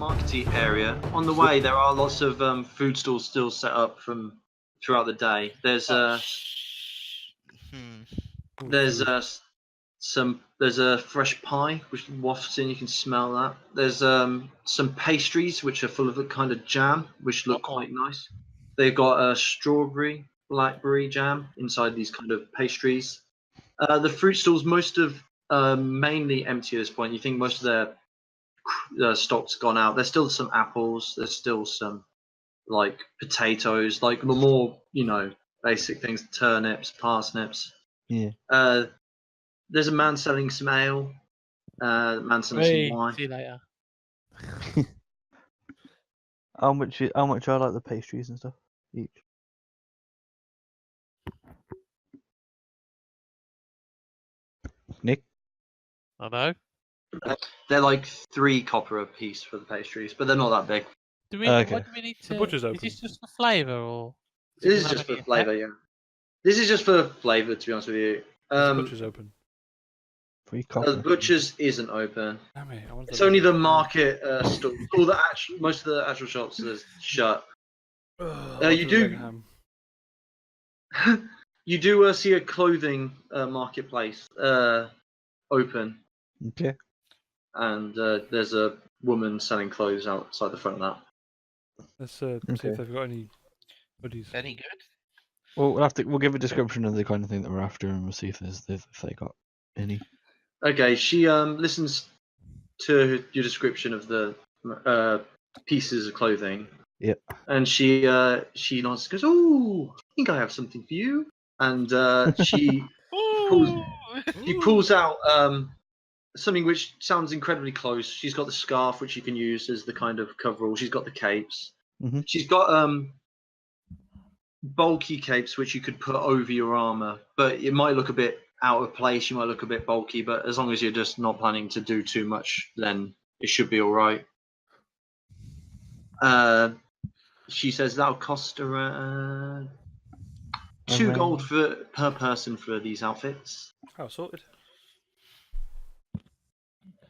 markety area. On the way, there are lots of food stalls still set up from throughout the day. There's a fresh pie which wafts in. You can smell that. There's some pastries which are full of a kind of jam which look quite nice. They've got a strawberry, blackberry jam inside these kind of pastries. The fruit stalls, mainly empty at this point. You think most of their stock's gone out. There's still some apples. There's still some like potatoes, like the more basic things: turnips, parsnips. Yeah. There's a man selling some ale. Man selling some wine. See you later. How much I like the pastries and stuff each? Nick? I know. They're like 3 copper a piece for the pastries, but they're not that big. Okay. What do we need to? The butcher's open. Is this just for flavour or? This is just for flavour, yeah. This is just for flavour, to be honest with you. The butcher's open. 3 copper. The butcher's isn't open. Damn it, It's only the market store. Most of the actual shops are shut. You do see a clothing marketplace open. Okay. And there's a woman selling clothes outside the front of that. Let's see if they've got any hoodies. Any good? Well, we'll give a description of the kind of thing that we're after, and we'll see if they got any. Okay, she listens to your description of the pieces of clothing. Yep. And she nods, goes, "Oh, I think I have something for you." And she pulls out something which sounds incredibly close. She's got the scarf, which you can use as the kind of coverall. She's got the capes. Mm-hmm. She's got bulky capes which you could put over your armor, but it might look a bit out of place. You might look a bit bulky, but as long as you're just not planning to do too much, then it should be all right. She says that'll cost around 2 gold per person for these outfits. Oh, sorted.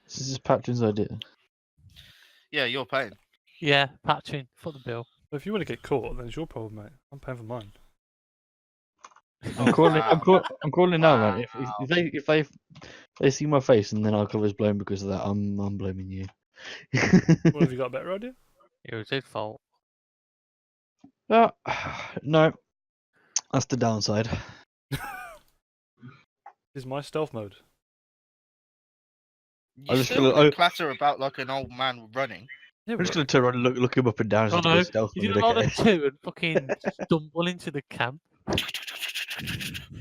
This is Patron's idea. Yeah, you're paying. Yeah, Patron, foot the bill. But if you want to get caught, then it's your problem, mate. I'm paying for mine. I'm calling now, man. If they see my face and then our cover's blown because of that, I'm blaming you. What, have you got a better idea? It was his fault. No, that's the downside. This is my stealth mode. You still gonna clatter about like an old man running. Yeah, I'm just gonna turn around and look him up and down. Oh no, stealth you mode, did another okay? 2 and fucking stumble into the camp.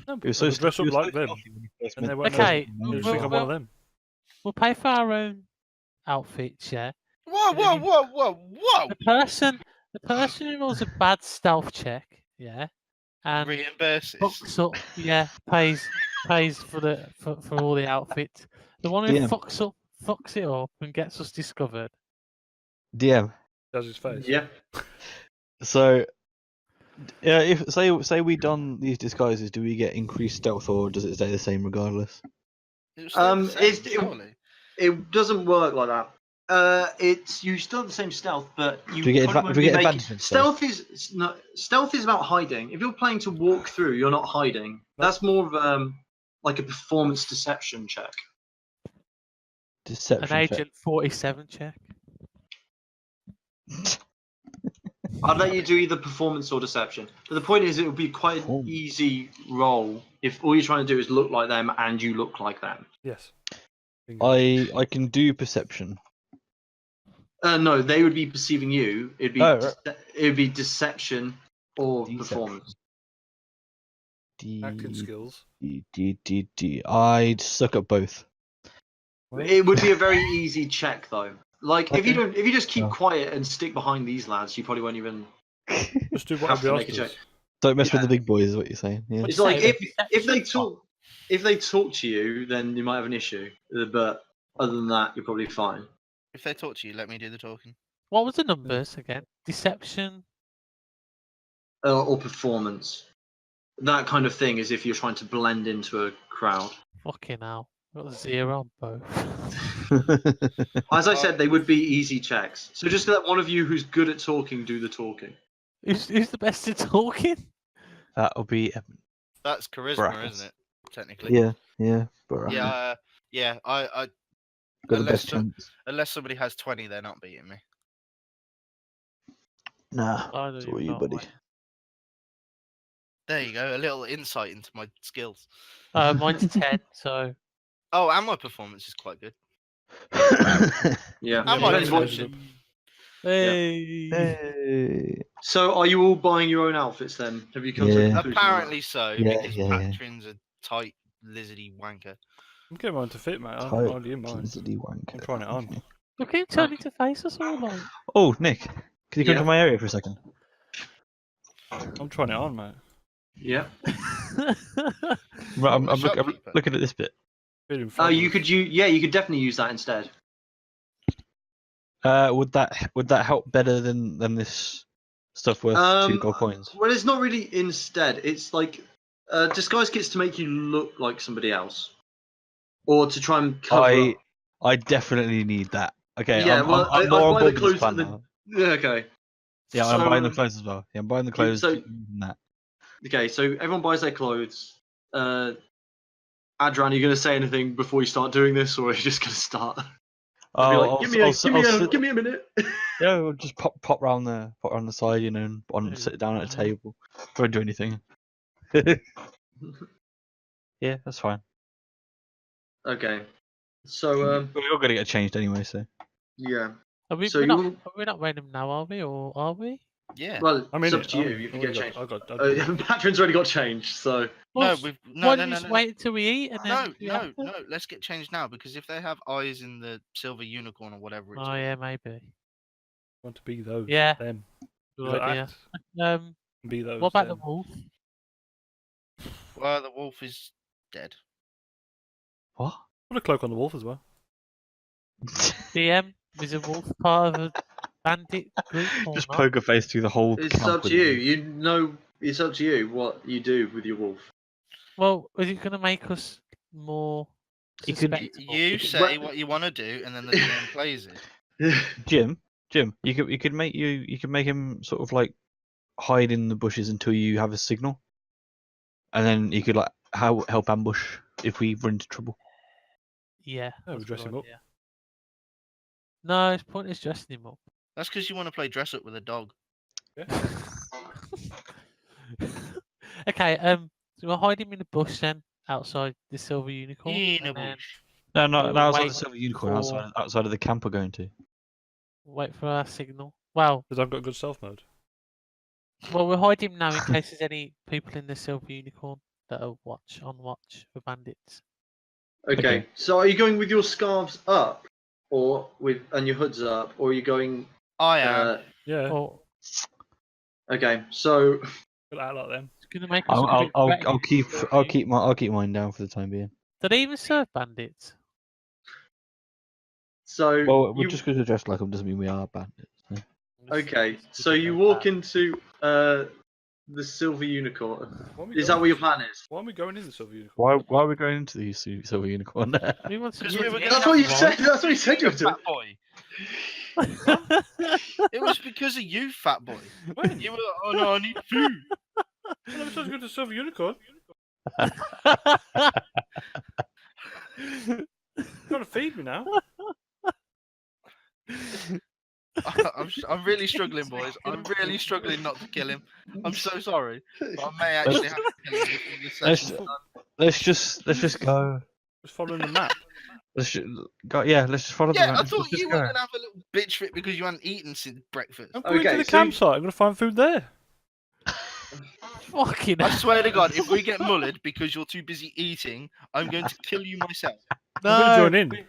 No, It was so dress up it was like so them. stealthy when you first And they met won't me. Okay, know. They'll just think I'm one of them. We'll pay for our own outfits, yeah. Whoa! The person who rolls a bad stealth check, yeah, and Reimburses. fucks up, yeah, pays for all the outfits. The one who DM. fucks it up and gets us discovered. DM. Does his face. Yeah. So, yeah, if say we don these disguises, do we get increased stealth or does it stay the same regardless? It doesn't work like that. You still have the same stealth, but you Do we get probably won't be advantage in stealth? Stealth is about hiding. If you're playing to walk through, you're not hiding. That's more of like a performance deception check. Deception. An Agent 47 check. I'd let you do either performance or deception. But the point is, it would be quite an easy roll if all you're trying to do is look like them and you look like them. Yes. I can do perception. No, they would be perceiving you. It'd be deception or Deception. performance. Acting skills. I'd suck at both. It would be a very easy check, though. Like if you just keep quiet and stick behind these lads, you probably won't even Just do what have to everybody make a else check. does. Don't mess with the big boys, is what you're saying. Yeah. It's like if they talk to you, then you might have an issue. But other than that, you're probably fine. If they talk to you, let me do the talking. What was the numbers again? Deception. Or performance. That kind of thing is if you're trying to blend into a crowd. Fucking hell. Got a 0 on both. As I said, they would be easy checks. So just let one of you who's good at talking do the talking. Who's the best at talking? That'll be That's charisma, Brackets. isn't it? Technically. yeah. But Yeah. I got the unless best chance. unless somebody has 20, they're not beating me. Nah, I don't it's all even you, know, buddy. mate. There you go. A little insight into my skills. Mine's 10, so Oh, and my performance is quite good. Yeah. And my my Depends performance what- is intuition. hey. Hey. So are you all buying your own outfits then? Have you come to a Yeah. conclusion on that? Apparently so, Yeah, because yeah. Patron's a tight, lizardy wanker. I'm getting mine to fit, mate. I'm Tight already in mine. lizardy wanker. I'm trying it on. Look at him turning to face us all like. Oh, Nick, can you come Yeah. to my area for a second? I'm trying it on, mate. Yeah. Right, I'm a shopkeeper. looking at this bit. Feeling You fabulous. could you could definitely use that instead. Would that help better than this stuff worth 2 gold coins? Well, it's not really instead. It's like disguise kits to make you look like somebody else, or to try and cover. I definitely need that. Okay, Yeah, I'm more on buy board the with this clothes plan and now. Yeah, okay. Yeah, So, I'm buying the clothes as well. Yeah, I'm buying the clothes. so- and that. Okay, so everyone buys their clothes. Adran, are you going to say anything before you start doing this, or are you just going to start? Be like, give me a minute. Yeah, we'll just pop round the side, you know, and sit down at a table. Don't do anything. Yeah, that's fine. Okay. So We're all gonna get changed anyway, so. yeah. We're not wearing them now, are we? Or are we? Yeah. Well, I'm it's in up it. to you. You can get changed. I got. Patron's already got changed, so. No, Why no, don't you just wait until we eat and then? no. Let's get changed now, because if they have eyes in the silver unicorn or whatever it's Oh called, yeah, maybe. Want to be those. Yeah. Them. Good Like, idea. act, be those. What about the them. wolf? well, the wolf is dead. What? Put a cloak on the wolf as well. DM, is a wolf part of a bandit group or Just not? poker face through the whole. It's camp up to with you. them. You know, it's up to you what you do with your wolf. Well, is it going to make us more You could- suspectable? You say what you want to do, and then the DM plays it. Jim, you could make him sort of like hide in the bushes until you have a signal, and then you could like help ambush if we run into trouble. Yeah. Yeah, we that's a dress good him up. idea. No, it's pointless dressing him up. That's because you want to play dress up with a dog. Okay, so we'll hide him in the bush then, outside the silver unicorn. In a and then bush. No, not We'll outside wait the silver unicorn. for- Outside of the camp we're going to. wait for our signal. Well, Because I've got good stealth mode. we'll hide him now in case there's any people in the silver unicorn that are on watch for bandits. Okay. Okay. So are you going with your scarves up, or and your hoods up, or are you going? I am. Yeah. Or Okay. So Got out like them. it's going to make us. a bit I'll threatening. keep mine down for the time being. Do they even serve bandits? Well, we're you, just going to dress like them doesn't mean we are bandits. So. okay. It's So just you like walk that. into the silver unicorn. Why are we Is that going- what your plan is? Why are we going in the silver unicorn? Why are we going into the silver unicorn? We want to Because get we were to gonna That's what you have said. That's what you said you were doing. Fat boy. It was because of you, fat boy. When? You were like, oh no, I need food. I'm supposed to go to the silver unicorn. You're trying to feed me now. I'm really struggling, boys. I'm really struggling not to kill him. I'm so sorry, but I may actually have to kill him before this session's done. Let's just go. Just following the map. Let's just follow the Yeah, map. I thought Let's just you go. were gonna have a little bitch fit because you hadn't eaten since breakfast. I'm going Okay, to the so- campsite. I'm going to find food there. Fucking I swear to God, if we get mullered because you're too busy eating, I'm going to kill you myself. I'm going to join in.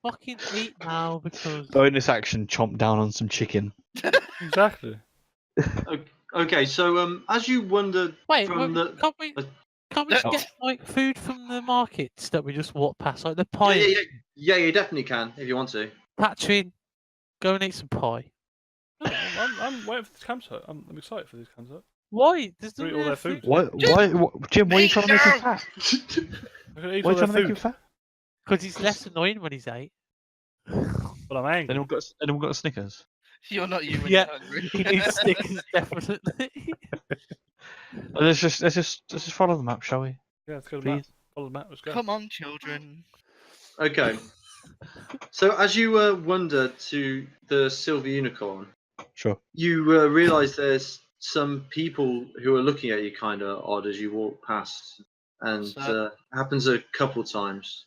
fucking eat now because Bonus action: chomp down on some chicken. Exactly. Okay. So as you wander wait, from the can't we just Oh. get like food from the markets that we just walk past, like the yeah, pie? yeah, you definitely can if you want to. Patrin, go and eat some pie. No, I'm waiting for this campsite. I'm excited for this campsite. Why? There's Eat no all their food. Jim? Why are you trying to make him fat? I'm going to eat Why all are you their trying to make him food. fat? Because he's less annoying when he's 8. But I'm angry. Anyone got a Snickers? You're not you when Yeah. you're hungry. He needs stickers, definitely. Let's just follow the map, shall we? Yeah, let's go to the map. Please. Follow the map. Let's go. Come on, children. Okay. So as you wander to the Silver Unicorn, Sure. you realise there's some people who are looking at you kind of odd as you walk past, and So- happens a couple times,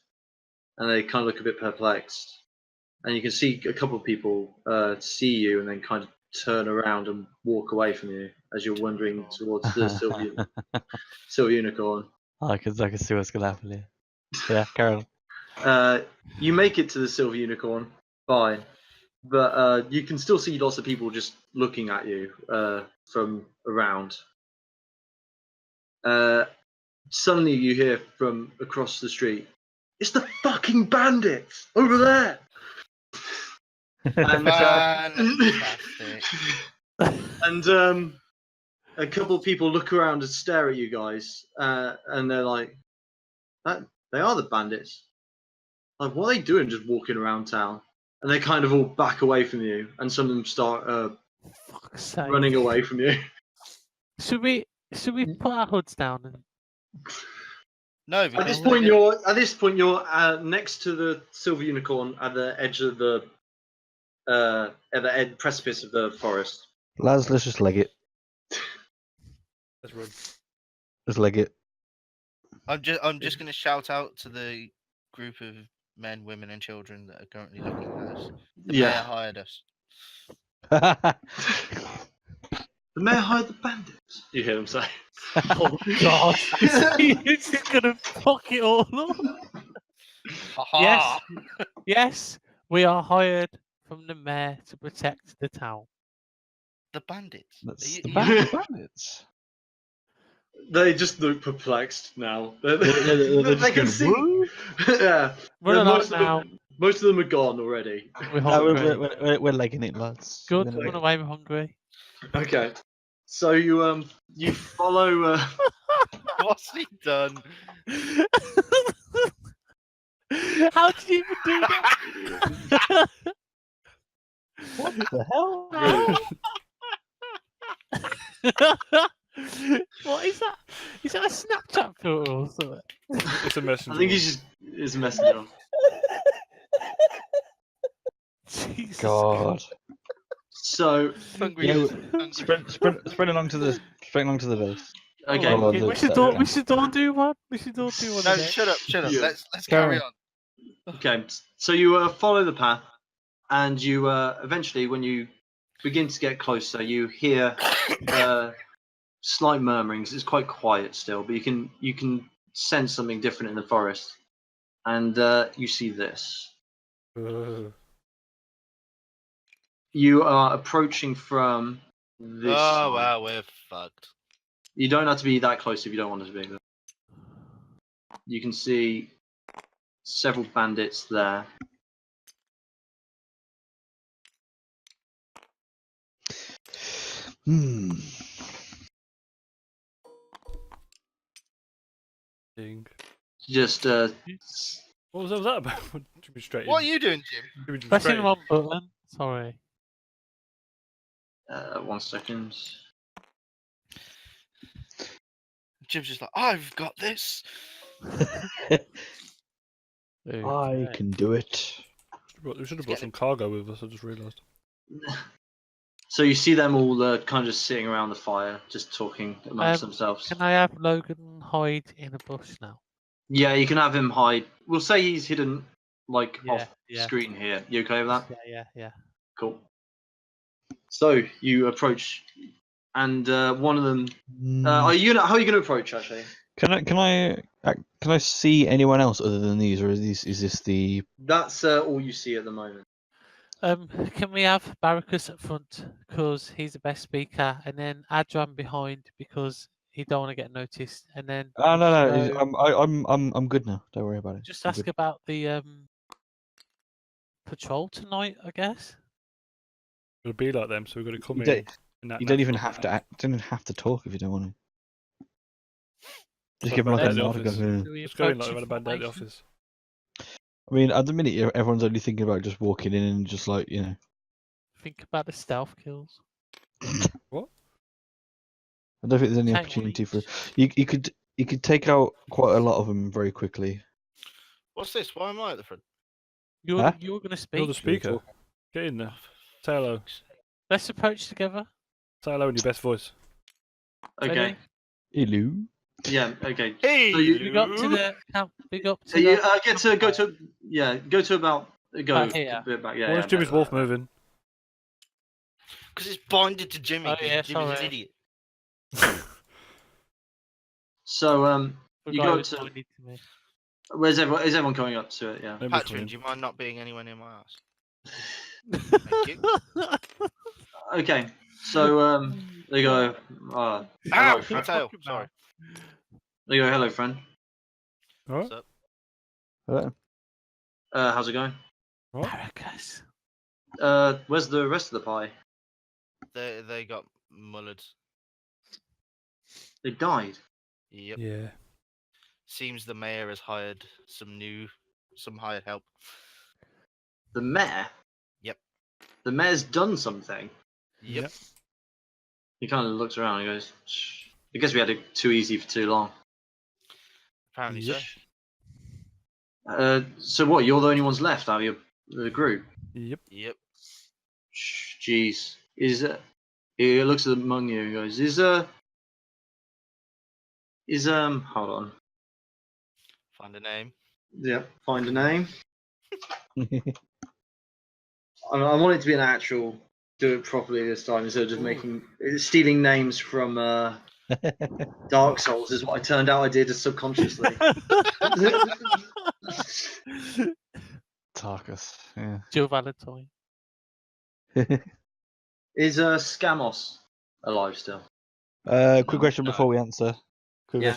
and they kind of look a bit perplexed, and you can see a couple of people see you and then kind of turn around and walk away from you as you're wandering towards the Silver Unicorn. I can see what's gonna happen here. Yeah, Carol. You make it to the Silver Unicorn, fine, but you can still see lots of people just looking at you from around. Suddenly you hear from across the street, "It's the fucking bandits over there!" And, Fantastic. and a couple of people look around and stare at you guys, and they're like, "They are the bandits. Like, what are they doing just walking around town?" And they kind of all back away from you, and some of them start Fuck's sake. running away from you. Should we put our hoods down and No, At this because point, you're next to the Silver Unicorn at the edge of the precipice of the forest. Lads, let's just leg it. Let's run. Let's leg it. I'm just going to shout out to the group of men, women, and children that are currently looking at us. The mayor hired us. The mayor hired the bandits. You hear them say. oh god, he's just gonna fuck it all up. Yes, yes, we are hired from the mayor to protect the town. The bandits. That's Are the you- bandits. They just look perplexed now. They're They can just see. going, Yeah, Run most along of now. most of them are gone already. We're "Woo!" hungry. We're legging it, lads. Good, We're gonna run away. We're hungry. Okay, so you follow. What's he done? How did you even do that? What the hell? What is that? Is that a Snapchat photo or something? It's a messenger. I think he's a messenger. Jesus God. So Hungry. Yeah, hungry. Spread along to the base. okay, Hold on, we should all do one. We should all do one. No, of them. shut up. Yeah. Let's carry on. okay. So you follow the path, and you eventually, when you begin to get closer, you hear slight murmurings. It's quite quiet still, but you can sense something different in the forest, and you see this. You are approaching from this side. Wow, we're fucked. You don't have to be that close if you don't want to be. You can see several bandits there. Hmm. Ding. Just What was that about? Should be straight. What are you doing, Jim? Should we just Pressing straight the in? wrong button. Sorry. 1 second. Jim's just like, I've got this. I can do it. We should have brought some cargo with us. I just realised. So you see them all kind of just sitting around the fire, just talking amongst themselves. Can I have Logan hide in a bush now? Yeah, you can have him hide. We'll say he's hidden, like Yeah, off yeah. screen here. You okay with that? Yeah. Cool. So you approach, and one of them. How are you gonna approach? Actually, Can I see anyone else other than these, or is this the? that's all you see at the moment. Can we have Barracus up front because he's the best speaker, and then Adran behind because he don't want to get noticed, and then Oh no, so I'm good now. Don't worry about it. just I'm ask good. about the patrol tonight, I guess. It'll be like them, so we've got to come You in. don't- in that You don't even natural have to manner. don't even have to talk if you don't want to. Just What give him about like a the nod and go, office? "Hmm." Do we Let's go in approach like we've had a bad day at the information? office. I mean, at the minute, everyone's only thinking about just walking in and just like, you know. Think about the stealth kills. What? I don't think there's any Take one opportunity for. each. You could take out quite a lot of them very quickly. What's this? Why am I at the front? You're Huh? you're gonna You're speak. the speaker. Get in there. Say hello. Let's approach together. Say hello in your best voice. Okay. Ready? Hello. Yeah. Okay. Hey, So you Big up to the camp. Big up so to you the. get to go to go to about go Back here. a bit back. Yeah. Why yeah, is Jimmy's about wolf that. moving? Because it's binded to Jimmy. Oh, 'cause yeah, Jimmy's an sorry. idiot. So The you guy go was to pointing to me. where's everyone? Is everyone coming up to it? Yeah. Nobody's Patron, coming do you mind not being anywhere near my ass? Thank you. Okay. So they go. Hello, Ow! friend. Tail. Sorry. They go. Hello, friend. in. What's Alright. up? Hello. How's it going? Barracus. Where's the rest of the pie? They got mullered. They died. Yep. Yeah. Seems the mayor has hired some hired help. The mayor. Yep. The mayor's done something. Yep. He kind of looks around and goes, I guess we had it too easy for too long. Apparently Yep. so. So what? You're the only ones left out of the group? Yep. Yep. Jeez. He looks among you and goes, hold on. Find a name. Yep, find a name. I want it to be an actual, do it properly this time instead of just stealing names from Dark Souls is what I turned out I did subconsciously. Tarkus. Yeah. Jill Valentine. Is Scamos alive still? Quick question before we answer. Yeah.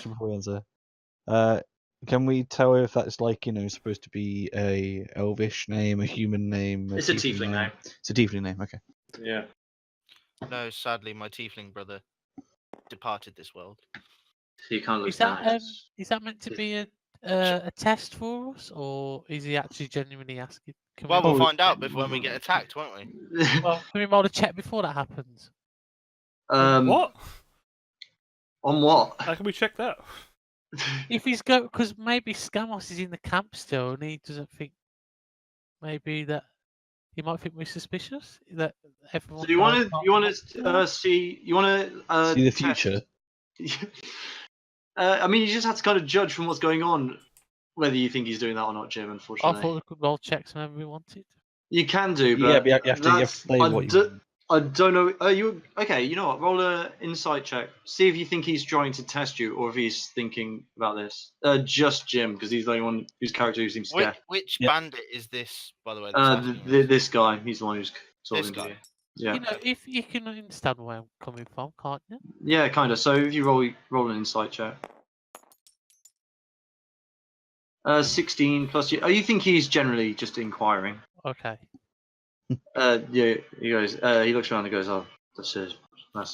Can we tell if that's like, you know, supposed to be a elvish name, a human name? It's a tiefling name. It's a tiefling name. Okay. Yeah. No, sadly, my tiefling brother departed this world. He kind of looks Is down. that is that meant to be a test for us, or is he actually genuinely asking? Can Well, we, we'll find out when we get attacked, won't we? well, can we roll a check before that happens? What? On what? How can we check that? If he's go, because maybe Scamos is in the camp still, and he doesn't think maybe that he might think we're suspicious. That everyone. So you want to see See the future. I mean, you just have to kind of judge from what's going on whether you think he's doing that or not, Jim. I Unfortunately, thought we could roll checks whenever we wanted. you can do, but Yeah, but you have to that's- play what you want. I don't know. You okay? You know what? Roll a insight check. See if you think he's trying to test you, or if he's thinking about this. Just Jim, because he's the only one whose character who seems scared. Which Yep. bandit is this, by the way? that's asking us? This guy. He's the one who's talking This to guy. you. Yeah. You know, if you can understand where I'm coming from, can't you? Yeah, kind of. So if you roll an insight check. 16 plus. You think he's generally just inquiring? Okay. Yeah. He goes. He looks around and goes, "Oh, that's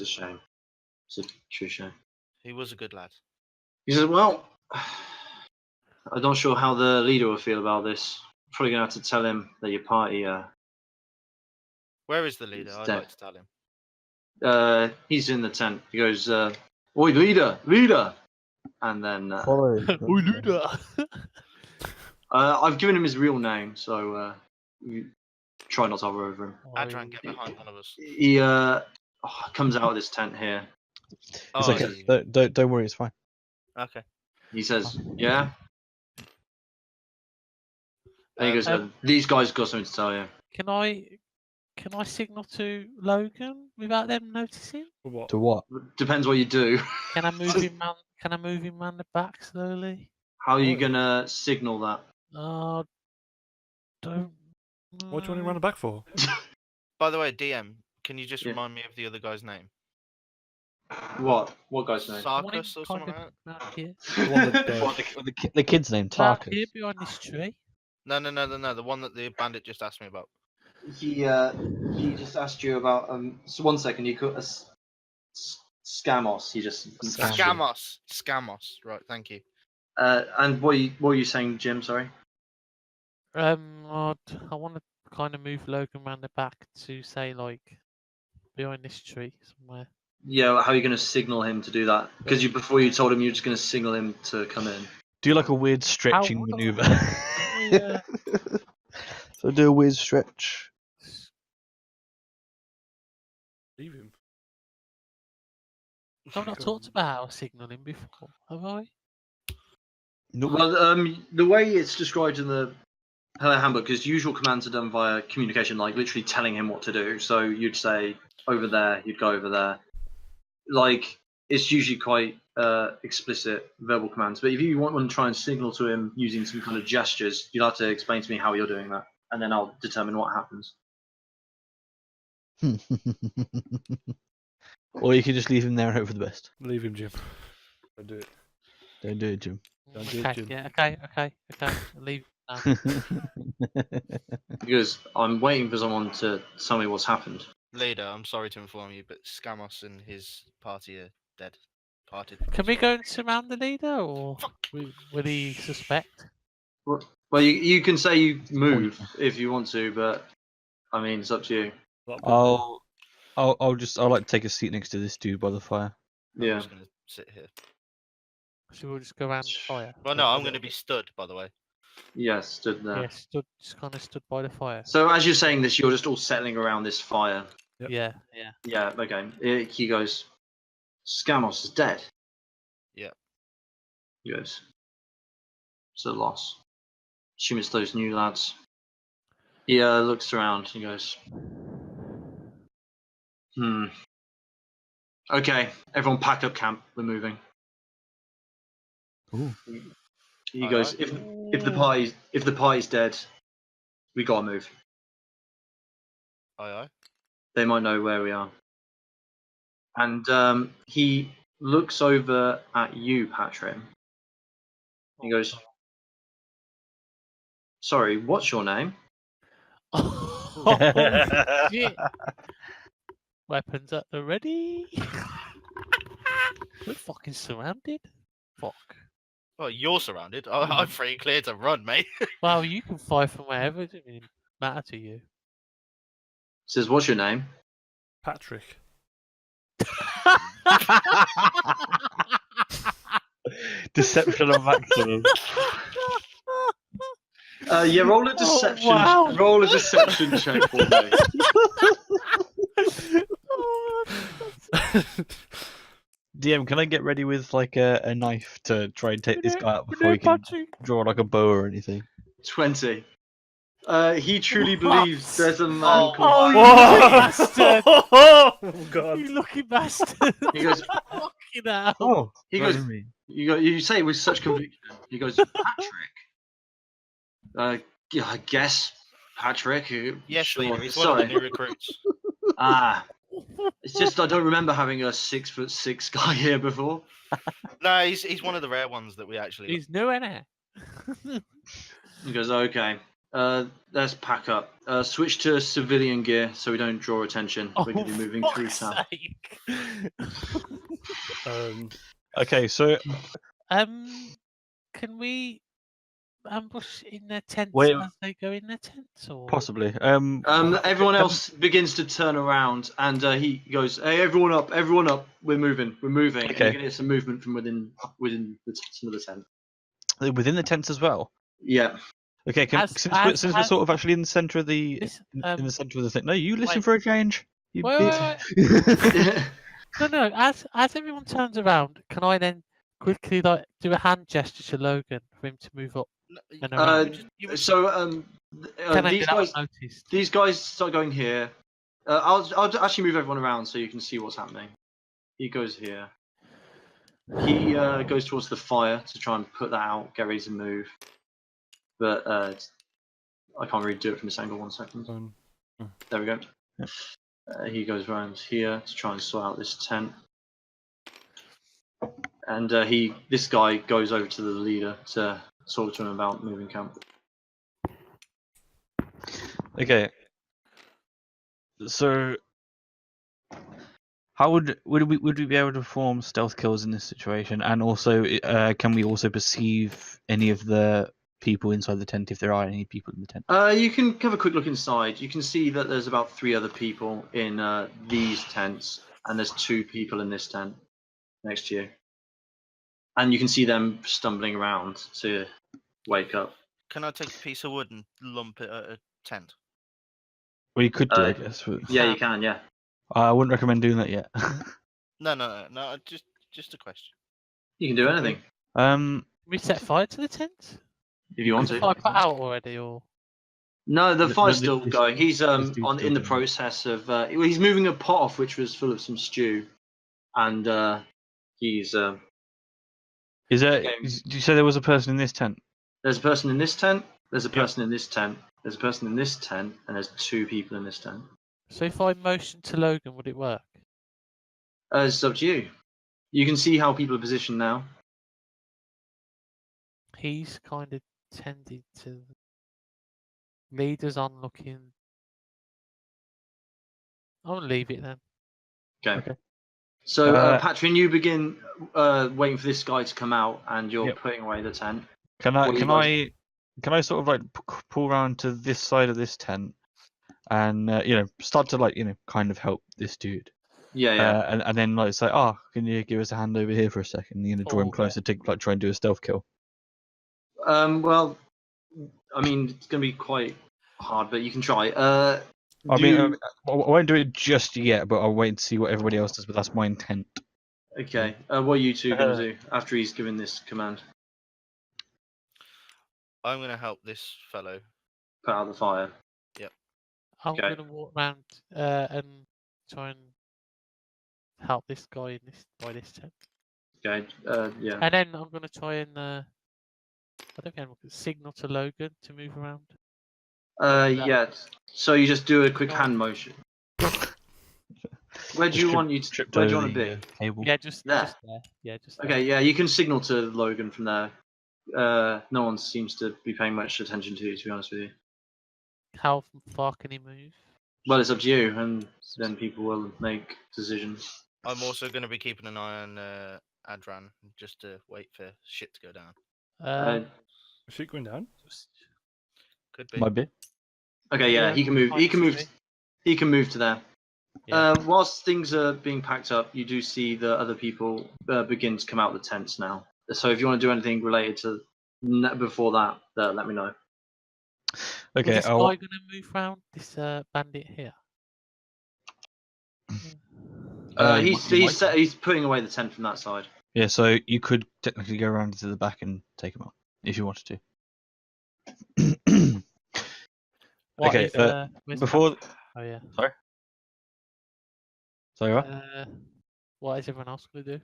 a shame. It's a true shame." He was a good lad. He says, "Well, I'm not sure how the leader will feel about this. Probably gonna have to tell him that your party. Where is the leader? He's I'd dead. like to tell him. He's in the tent." He goes, "Oi, leader!" And then Follow. I've given him his real name, so you try not to hover over him. Adran, get behind one of us. He comes out of this tent here. It's Oh, okay. Don't worry. It's fine. okay. He says, "Yeah." And he goes, Um, "These guys got something to tell you." Can I signal to Logan without them noticing? For what? To what? Depends what you do. Can I move him man? Can I move him man the back slowly? How are you Oh. gonna signal that? Don't. What do you want to run it back for? By the way, DM, can you just Yeah. remind me of the other guy's name? What? What guy's name? Sarkis or something like that? Back here. The one that What, the kid's name, Back here Tarkus. behind this tree. No, the one that the bandit just asked me about. He just asked you about So 1 second. You could Scamos. He just Scamos. Right, thank you. And what were you saying, Jim? Sorry. I want to kind of move Logan round the back to say like behind this tree somewhere. Yeah, how are you going to signal him to do that? Because before you told him you're just going to signal him to come in. Do like a weird stretching would I? maneuver. Yeah. So do a weird stretch. Leave him. I've not talked about signalling before, have I? Nope. Well, the way it's described in the Hello Handbook is usual commands are done via communication, like literally telling him what to do. So you'd say over there, you'd go over there. Like it's usually quite explicit verbal commands. But if you want to try and signal to him using some kind of gestures, you'll have to explain to me how you're doing that, and then I'll determine what happens. Or you could just leave him there and hope for the best. Leave him, Jim. Don't do it. Don't do it, Jim. Don't do it, Okay, Jim. yeah, okay. I'll leave now. Because I'm waiting for someone to tell me what's happened. Leader, I'm sorry to inform you, but Scamos and his party are dead. Parted. Can we go and surround the leader, or will he suspect? Well, you can say you move if you want to, but I mean it's up to you. I'll like to take a seat next to this dude by the fire. I'm Yeah. just gonna sit here. So we'll just go around the fire. Well, no, I'm gonna be stood, by the way. Yeah, stood there. Yeah, just kind of stood by the fire. So as you're saying this, you're just all settling around this fire. Yep. Yeah. Yeah, okay. He goes, Scamos is dead. Yeah. He goes, it's a loss. Assume it's those new lads. He looks around and goes, okay, everyone pack up camp, we're moving. Ooh. He Aye, goes, aye. if the party's dead, we gotta move. Aye, aye. They might know where we are. And he looks over at you, Patrick. He goes, sorry, what's your name? Oh, shit. Weapons at the ready. We're fucking surrounded. Fuck. Well, you're surrounded. I'm free and clear to run, mate. Well, you can fire from wherever. It doesn't really matter to you. Says, what's your name? Patrick. Deception of maximum. Yeah, roll a deception. wow. Roll a deception check for me. DM, can I get ready with like a knife to try and take this guy out before he can draw like a bow or anything? 20. He truly believes there's a man called. Oh, you bastard! Oh God! You lucky bastard! He goes. Fucking hell. Oh, He goes. You say it with such conviction. He goes, Patrick. Yeah, I guess Patrick. Yes, sure. leader. He's one of the new recruits. It's just I don't remember having a 6'6" guy here before. No, he's one of the rare ones that we actually. He's new, innit? He goes, okay. Let's pack up. Switch to civilian gear so we don't draw attention. We're going to be moving through town. Okay, so can we ambush in their tents Wait. as they go in their tents, or possibly. Everyone else begins to turn around, and he goes, "Hey, everyone up! We're moving. Okay. And you're going to get some movement from within some of the tent. Within the tents as well. Yeah. Okay, since we're sort of actually in the center of the in the center of the thing. No, you listen wait. for a change. You Wait. bitch. No. As everyone turns around, can I then quickly like do a hand gesture to Logan for him to move up and around? Can I do that unnoticed? These guys start going here. I'll actually move everyone around so you can see what's happening. He goes here. He goes towards the fire to try and put that out, get ready to move. But I can't really do it from this angle. 1 second. There we go. He goes around here to try and sort out this tent. And this guy goes over to the leader to talk to him about moving camp. Okay. So, how would we be able to perform stealth kills in this situation? And also, can we also perceive any of the people inside the tent if there are any people in the tent? You can have a quick look inside. You can see that there's about 3 other people in these tents, and there's 2 people in this tent next to you. And you can see them stumbling around to wake up. Can I take a piece of wood and lump it at a tent? Well, you could do, I guess. But Yeah, you can. Yeah. I wouldn't recommend doing that yet. No. Just a question. You can do anything We set fire to the tent? if you want Is the to. fire put out already, or? No, the fire's No, still going. He's dude's still in the going. process of. He's moving a pot off which was full of some stew, and he's. Is there? Okay. Did you say there was a person in this tent? There's a person in this tent. There's a person in this tent. There's a person in this tent, and there's 2 people in this tent. So if I motion to Logan, would it work? It's up to you. You can see how people are positioned now. He's kind of tended to leaders on looking. I'll leave it then. Okay. So, Patrin, you begin waiting for this guy to come out, and you're Yep. putting away the tent. Can What do you guys- I sort of like pull around to this side of this tent, and start to kind of help this dude. Yeah. And then say, can you give us a hand over here for a second? Draw him closer to try and do a stealth kill. Well, I mean, it's going to be quite hard, but you can try. I won't do it just yet, but I'll wait to see what everybody else does. But that's my intent. Okay. What are you 2 going to do after he's given this command? I'm going to help this fellow. Put out the fire. I'm Okay. going to walk around and try and help this guy by this tent. Okay. Yeah. And then I'm going to try and signal to Logan to move around. Yeah. So you just do a quick hand motion. Where do you want to be? Cable. Yeah, just There. just there. Yeah, just there. Okay. Yeah, you can signal to Logan from there. No one seems to be paying much attention to you, to be honest with you. How far can he move? Well, it's up to you, and then people will make decisions. I'm also going to be keeping an eye on Adran just to wait for shit to go down. Is it going down? Could be. Might be. Okay, yeah, he can move. He can move. He can move to there. Yeah. Whilst things are being packed up, you do see that other people begin to come out the tents now. So if you want to do anything related to before that, let me know. Okay. Is this guy going to move around this bandit here? He's putting away the tent from that side. Yeah, so you could technically go around to the back and take him out if you wanted to. Okay. Before. Oh yeah. Sorry, what? What is everyone else going to do?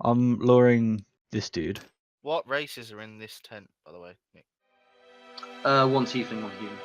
I'm luring this dude. What races are in this tent, by the way, Nick? 1 tiefling, 1 human.